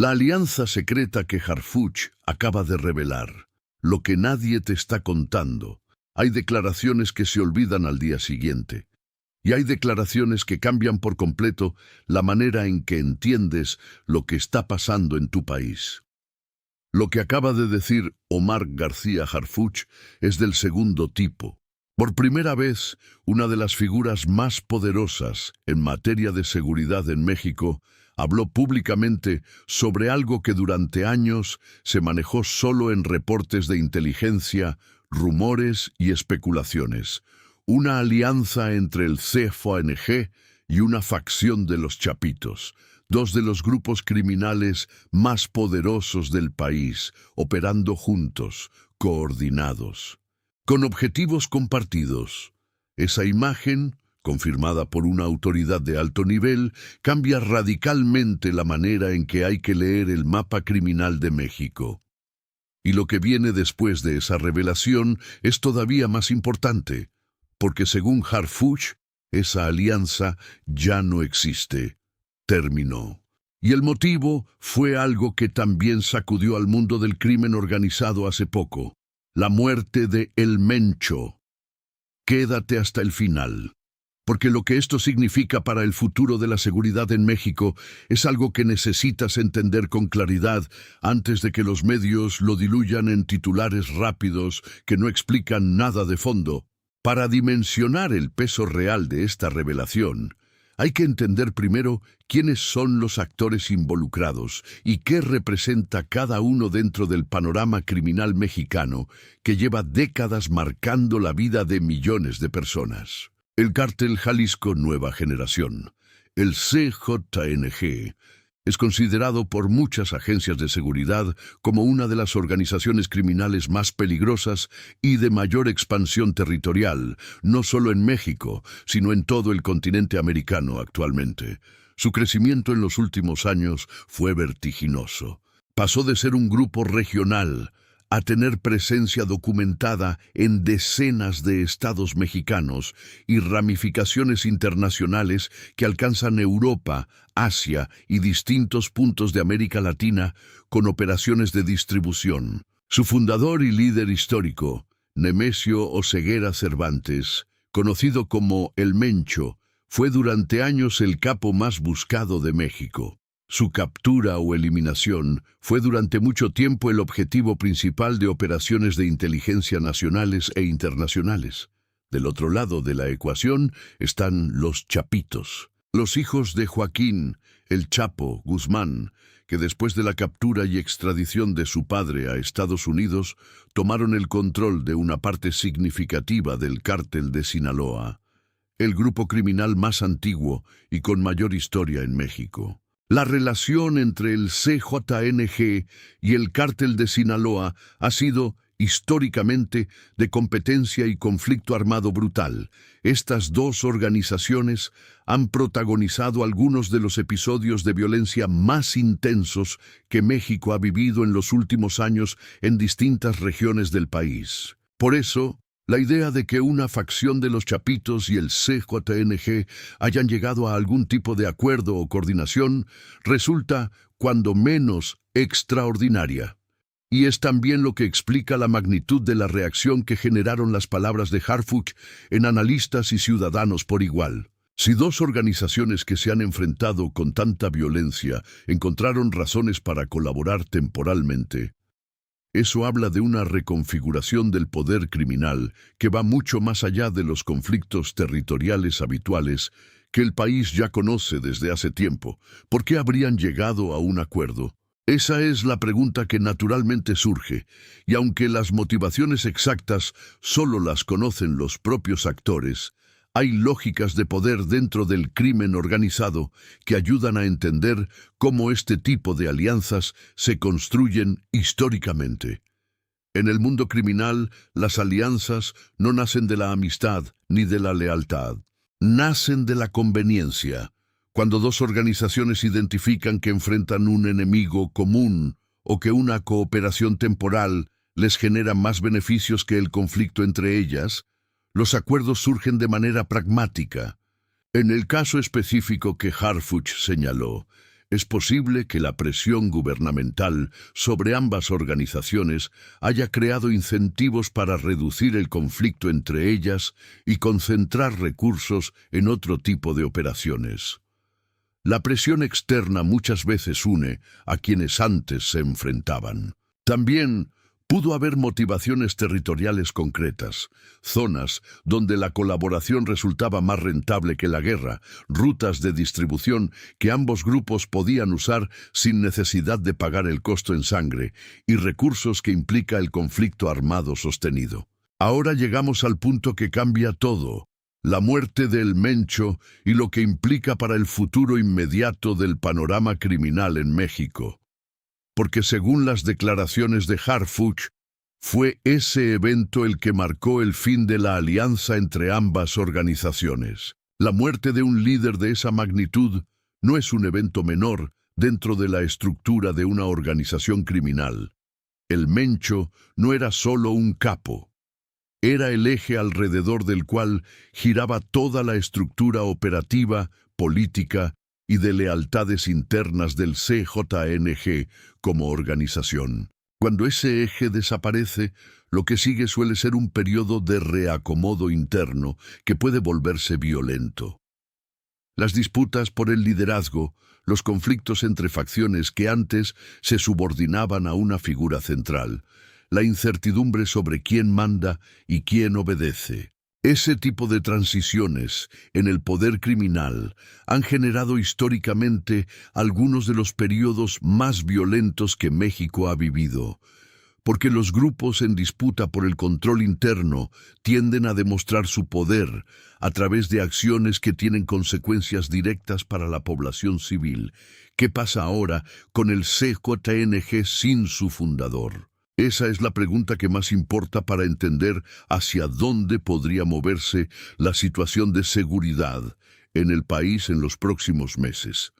La alianza secreta que Harfuch acaba de revelar, lo que nadie te está contando. Hay declaraciones que se olvidan al día siguiente. Y hay declaraciones que cambian por completo la manera en que entiendes lo que está pasando en tu país. Lo que acaba de decir Omar García Harfuch es del segundo tipo. Por primera vez, una de las figuras más poderosas en materia de seguridad en México habló públicamente sobre algo que durante años se manejó solo en reportes de inteligencia, rumores y especulaciones. Una alianza entre el CFANG y una facción de los Chapitos, dos de los grupos criminales más poderosos del país, operando juntos, coordinados, con objetivos compartidos. Esa imagen, confirmada por una autoridad de alto nivel, cambia radicalmente la manera en que hay que leer el mapa criminal de México. Y lo que viene después de esa revelación es todavía más importante, porque según Harfuch, esa alianza ya no existe. Terminó. Y el motivo fue algo que también sacudió al mundo del crimen organizado hace poco: la muerte de El Mencho. Quédate hasta el final, porque lo que esto significa para el futuro de la seguridad en México es algo que necesitas entender con claridad antes de que los medios lo diluyan en titulares rápidos que no explican nada de fondo. Para dimensionar el peso real de esta revelación, hay que entender primero quiénes son los actores involucrados y qué representa cada uno dentro del panorama criminal mexicano que lleva décadas marcando la vida de millones de personas. El Cártel Jalisco Nueva Generación, el CJNG, es considerado por muchas agencias de seguridad como una de las organizaciones criminales más peligrosas y de mayor expansión territorial, no solo en México, sino en todo el continente americano actualmente. Su crecimiento en los últimos años fue vertiginoso. Pasó de ser un grupo regional a tener presencia documentada en decenas de estados mexicanos y ramificaciones internacionales que alcanzan Europa, Asia y distintos puntos de América Latina con operaciones de distribución. Su fundador y líder histórico, Nemesio Oseguera Cervantes, conocido como El Mencho, fue durante años el capo más buscado de México. Su captura o eliminación fue durante mucho tiempo el objetivo principal de operaciones de inteligencia nacionales e internacionales. Del otro lado de la ecuación están los Chapitos, los hijos de Joaquín, el Chapo Guzmán, que después de la captura y extradición de su padre a Estados Unidos, tomaron el control de una parte significativa del Cártel de Sinaloa, el grupo criminal más antiguo y con mayor historia en México. La relación entre el CJNG y el Cártel de Sinaloa ha sido, históricamente, de competencia y conflicto armado brutal. Estas dos organizaciones han protagonizado algunos de los episodios de violencia más intensos que México ha vivido en los últimos años en distintas regiones del país. Por eso, la idea de que una facción de los Chapitos y el CJNG hayan llegado a algún tipo de acuerdo o coordinación resulta, cuando menos, extraordinaria. Y es también lo que explica la magnitud de la reacción que generaron las palabras de Harfuch en analistas y ciudadanos por igual. Si dos organizaciones que se han enfrentado con tanta violencia encontraron razones para colaborar temporalmente, eso habla de una reconfiguración del poder criminal que va mucho más allá de los conflictos territoriales habituales que el país ya conoce desde hace tiempo. ¿Por qué habrían llegado a un acuerdo? Esa es la pregunta que naturalmente surge, y aunque las motivaciones exactas solo las conocen los propios actores, hay lógicas de poder dentro del crimen organizado que ayudan a entender cómo este tipo de alianzas se construyen históricamente. En el mundo criminal, las alianzas no nacen de la amistad ni de la lealtad. Nacen de la conveniencia. Cuando dos organizaciones identifican que enfrentan un enemigo común o que una cooperación temporal les genera más beneficios que el conflicto entre ellas, los acuerdos surgen de manera pragmática. En el caso específico que Harfuch señaló, Es posible que la presión gubernamental sobre ambas organizaciones haya creado incentivos para reducir el conflicto entre ellas y concentrar recursos en otro tipo de operaciones. La presión externa muchas veces une a quienes antes se enfrentaban. También pudo haber motivaciones territoriales concretas, zonas donde la colaboración resultaba más rentable que la guerra, rutas de distribución que ambos grupos podían usar sin necesidad de pagar el costo en sangre y recursos que implica el conflicto armado sostenido. Ahora llegamos al punto que cambia todo: la muerte de El Mencho y lo que implica para el futuro inmediato del panorama criminal en México. Porque según las declaraciones de Harfuch, fue ese evento el que marcó el fin de la alianza entre ambas organizaciones. La muerte de un líder de esa magnitud no es un evento menor dentro de la estructura de una organización criminal. El Mencho no era solo un capo. Era el eje alrededor del cual giraba toda la estructura operativa, política y de lealtades internas del CJNG como organización. Cuando ese eje desaparece, lo que sigue suele ser un periodo de reacomodo interno que puede volverse violento. Las disputas por el liderazgo, los conflictos entre facciones que antes se subordinaban a una figura central, la incertidumbre sobre quién manda y quién obedece. Ese tipo de transiciones en el poder criminal han generado históricamente algunos de los periodos más violentos que México ha vivido, porque los grupos en disputa por el control interno tienden a demostrar su poder a través de acciones que tienen consecuencias directas para la población civil. ¿Qué pasa ahora con el CJNG sin su fundador? Esa es la pregunta que más importa para entender hacia dónde podría moverse la situación de seguridad en el país en los próximos meses.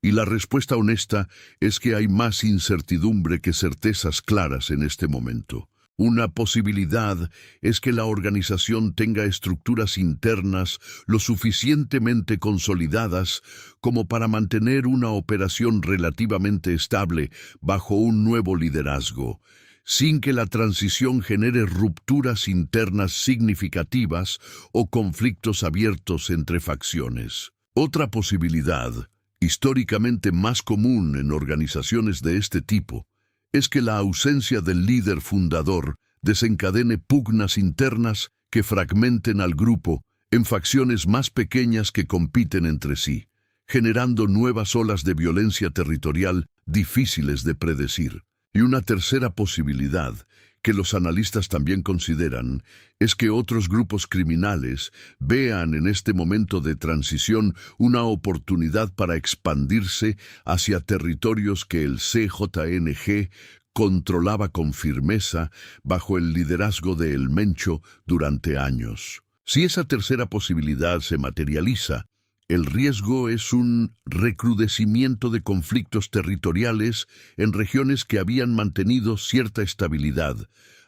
Y la respuesta honesta es que hay más incertidumbre que certezas claras en este momento. Una posibilidad es que la organización tenga estructuras internas lo suficientemente consolidadas como para mantener una operación relativamente estable bajo un nuevo liderazgo, sin que la transición genere rupturas internas significativas o conflictos abiertos entre facciones. Otra posibilidad, históricamente más común en organizaciones de este tipo, es que la ausencia del líder fundador desencadene pugnas internas que fragmenten al grupo en facciones más pequeñas que compiten entre sí, generando nuevas olas de violencia territorial difíciles de predecir. Y una tercera posibilidad, que los analistas también consideran, es que otros grupos criminales vean en este momento de transición una oportunidad para expandirse hacia territorios que el CJNG controlaba con firmeza bajo el liderazgo de El Mencho durante años. Si esa tercera posibilidad se materializa, el riesgo es un recrudecimiento de conflictos territoriales en regiones que habían mantenido cierta estabilidad,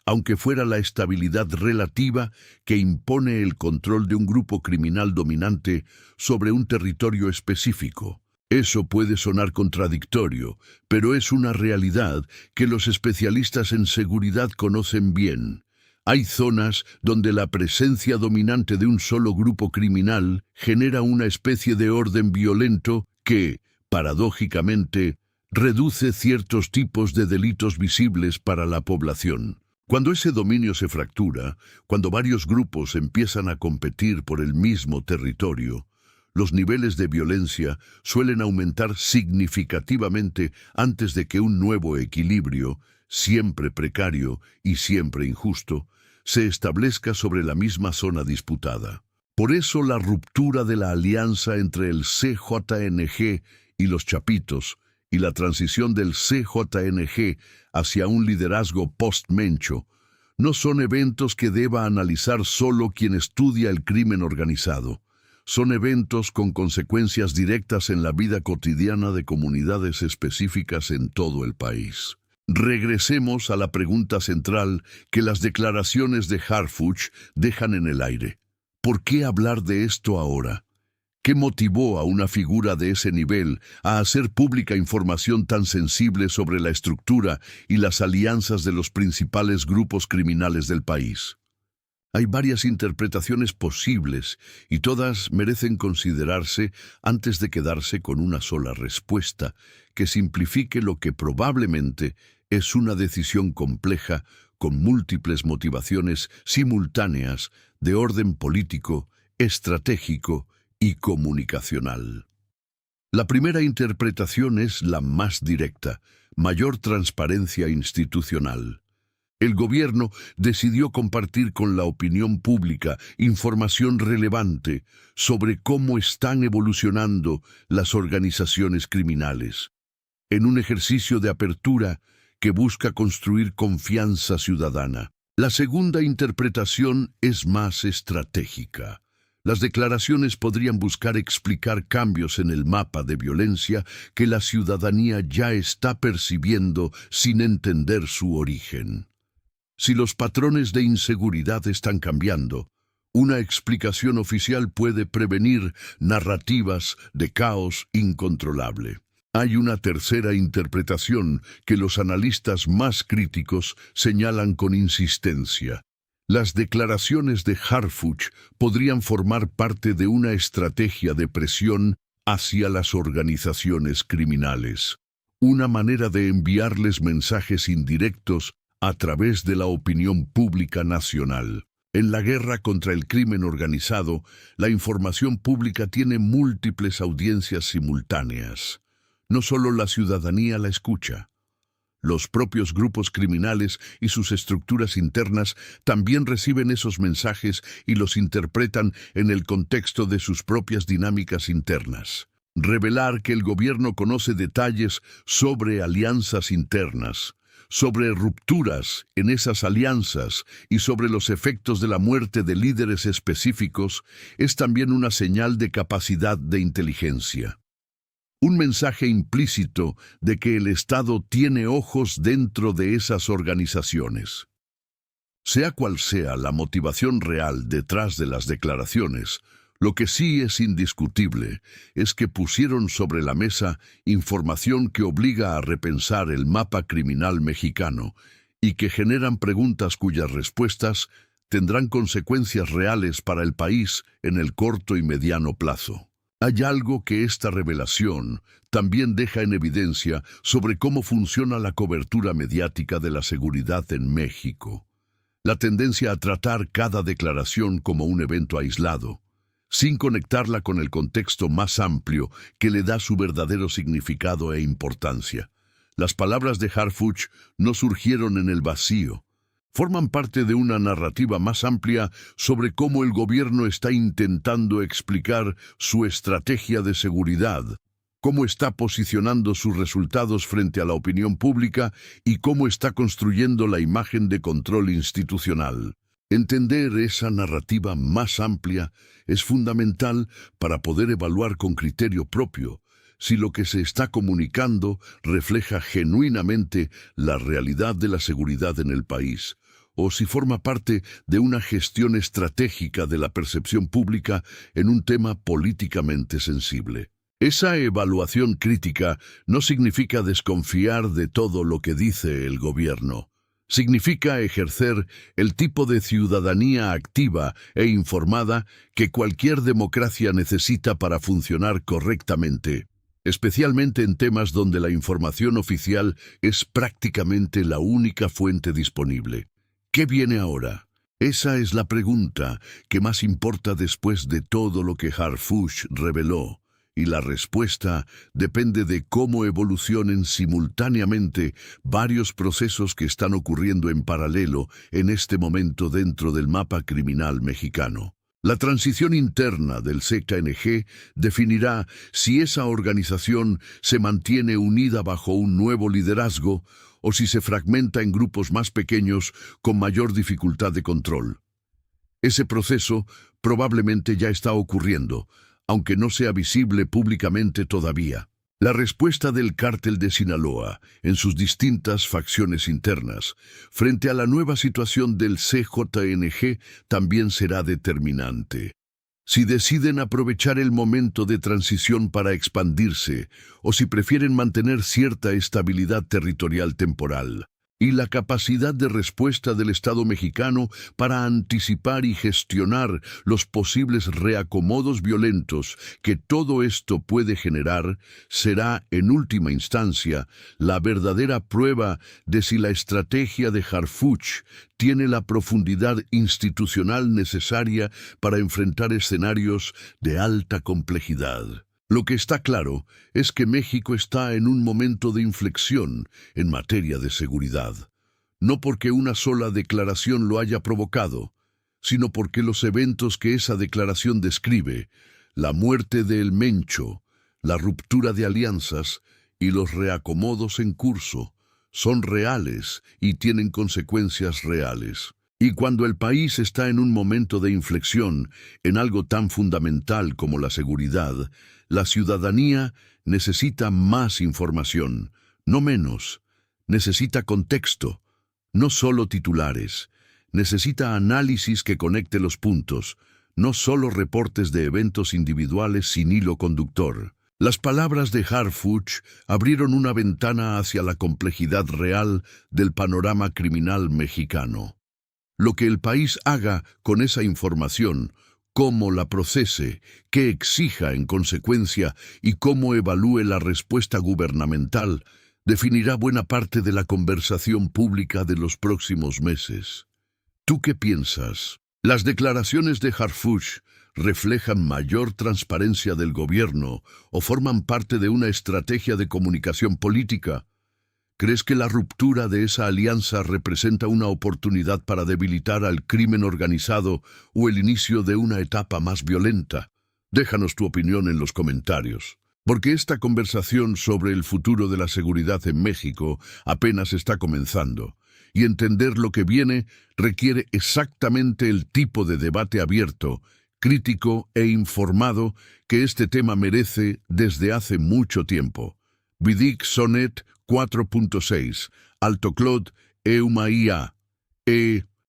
aunque fuera la estabilidad relativa que impone el control de un grupo criminal dominante sobre un territorio específico. Eso puede sonar contradictorio, pero es una realidad que los especialistas en seguridad conocen bien. Hay zonas donde la presencia dominante de un solo grupo criminal genera una especie de orden violento que, paradójicamente, reduce ciertos tipos de delitos visibles para la población. Cuando ese dominio se fractura, cuando varios grupos empiezan a competir por el mismo territorio, los niveles de violencia suelen aumentar significativamente antes de que un nuevo equilibrio, siempre precario y siempre injusto, se establezca sobre la misma zona disputada. Por eso la ruptura de la alianza entre el CJNG y los Chapitos y la transición del CJNG hacia un liderazgo post-Mencho no son eventos que deba analizar solo quien estudia el crimen organizado. Son eventos con consecuencias directas en la vida cotidiana de comunidades específicas en todo el país. Regresemos a la pregunta central que las declaraciones de Harfuch dejan en el aire. ¿Por qué hablar de esto ahora? ¿Qué motivó a una figura de ese nivel a hacer pública información tan sensible sobre la estructura y las alianzas de los principales grupos criminales del país? Hay varias interpretaciones posibles y todas merecen considerarse antes de quedarse con una sola respuesta que simplifique lo que probablemente es una decisión compleja con múltiples motivaciones simultáneas de orden político, estratégico y comunicacional. La primera interpretación es la más directa: mayor transparencia institucional. El gobierno decidió compartir con la opinión pública información relevante sobre cómo están evolucionando las organizaciones criminales, en un ejercicio de apertura que busca construir confianza ciudadana. La segunda interpretación es más estratégica. Las declaraciones podrían buscar explicar cambios en el mapa de violencia que la ciudadanía ya está percibiendo sin entender su origen. Si los patrones de inseguridad están cambiando, una explicación oficial puede prevenir narrativas de caos incontrolable. Hay una tercera interpretación que los analistas más críticos señalan con insistencia. Las declaraciones de Harfuch podrían formar parte de una estrategia de presión hacia las organizaciones criminales, una manera de enviarles mensajes indirectos a través de la opinión pública nacional. En la guerra contra el crimen organizado, la información pública tiene múltiples audiencias simultáneas. No solo la ciudadanía la escucha. Los propios grupos criminales y sus estructuras internas también reciben esos mensajes y los interpretan en el contexto de sus propias dinámicas internas. Revelar que el gobierno conoce detalles sobre alianzas internas, sobre rupturas en esas alianzas y sobre los efectos de la muerte de líderes específicos es también una señal de capacidad de inteligencia. Un mensaje implícito de que el Estado tiene ojos dentro de esas organizaciones. Sea cual sea la motivación real detrás de las declaraciones, lo que sí es indiscutible es que pusieron sobre la mesa información que obliga a repensar el mapa criminal mexicano y que generan preguntas cuyas respuestas tendrán consecuencias reales para el país en el corto y mediano plazo. Hay algo que esta revelación también deja en evidencia sobre cómo funciona la cobertura mediática de la seguridad en México. La tendencia a tratar cada declaración como un evento aislado, sin conectarla con el contexto más amplio que le da su verdadero significado e importancia. Las palabras de Harfuch no surgieron en el vacío. Forman parte de una narrativa más amplia sobre cómo el gobierno está intentando explicar su estrategia de seguridad, cómo está posicionando sus resultados frente a la opinión pública y cómo está construyendo la imagen de control institucional. Entender esa narrativa más amplia es fundamental para poder evaluar con criterio propio si lo que se está comunicando refleja genuinamente la realidad de la seguridad en el país, o si forma parte de una gestión estratégica de la percepción pública en un tema políticamente sensible. Esa evaluación crítica no significa desconfiar de todo lo que dice el gobierno. Significa ejercer el tipo de ciudadanía activa e informada que cualquier democracia necesita para funcionar correctamente, especialmente en temas donde la información oficial es prácticamente la única fuente disponible. ¿Qué viene ahora? Esa es la pregunta que más importa después de todo lo que Harfuch reveló. Y la respuesta depende de cómo evolucionen simultáneamente varios procesos que están ocurriendo en paralelo en este momento dentro del mapa criminal mexicano. La transición interna del ZNG definirá si esa organización se mantiene unida bajo un nuevo liderazgo o si se fragmenta en grupos más pequeños con mayor dificultad de control. Ese proceso probablemente ya está ocurriendo, aunque no sea visible públicamente todavía. La respuesta del Cártel de Sinaloa, en sus distintas facciones internas, frente a la nueva situación del CJNG también será determinante. Si deciden aprovechar el momento de transición para expandirse, o si prefieren mantener cierta estabilidad territorial temporal, y la capacidad de respuesta del Estado mexicano para anticipar y gestionar los posibles reacomodos violentos que todo esto puede generar, será, en última instancia, la verdadera prueba de si la estrategia de Harfuch tiene la profundidad institucional necesaria para enfrentar escenarios de alta complejidad. Lo que está claro es que México está en un momento de inflexión en materia de seguridad, no porque una sola declaración lo haya provocado, sino porque los eventos que esa declaración describe, la muerte de El Mencho, la ruptura de alianzas y los reacomodos en curso, son reales y tienen consecuencias reales. Y cuando el país está en un momento de inflexión en algo tan fundamental como la seguridad, la ciudadanía necesita más información, no menos. Necesita contexto, no solo titulares. Necesita análisis que conecte los puntos, no solo reportes de eventos individuales sin hilo conductor. Las palabras de Harfuch abrieron una ventana hacia la complejidad real del panorama criminal mexicano. Lo que el país haga con esa información, cómo la procese, qué exija en consecuencia y cómo evalúe la respuesta gubernamental, definirá buena parte de la conversación pública de los próximos meses. ¿Tú qué piensas? ¿Las declaraciones de Harfuch reflejan mayor transparencia del gobierno o forman parte de una estrategia de comunicación política? ¿Crees que la ruptura de esa alianza representa una oportunidad para debilitar al crimen organizado o el inicio de una etapa más violenta? Déjanos tu opinión en los comentarios, porque esta conversación sobre el futuro de la seguridad en México apenas está comenzando, y entender lo que viene requiere exactamente el tipo de debate abierto, crítico e informado que este tema merece desde hace mucho tiempo. Vidic Sonet 4.6, Alto Claude, Eumaia,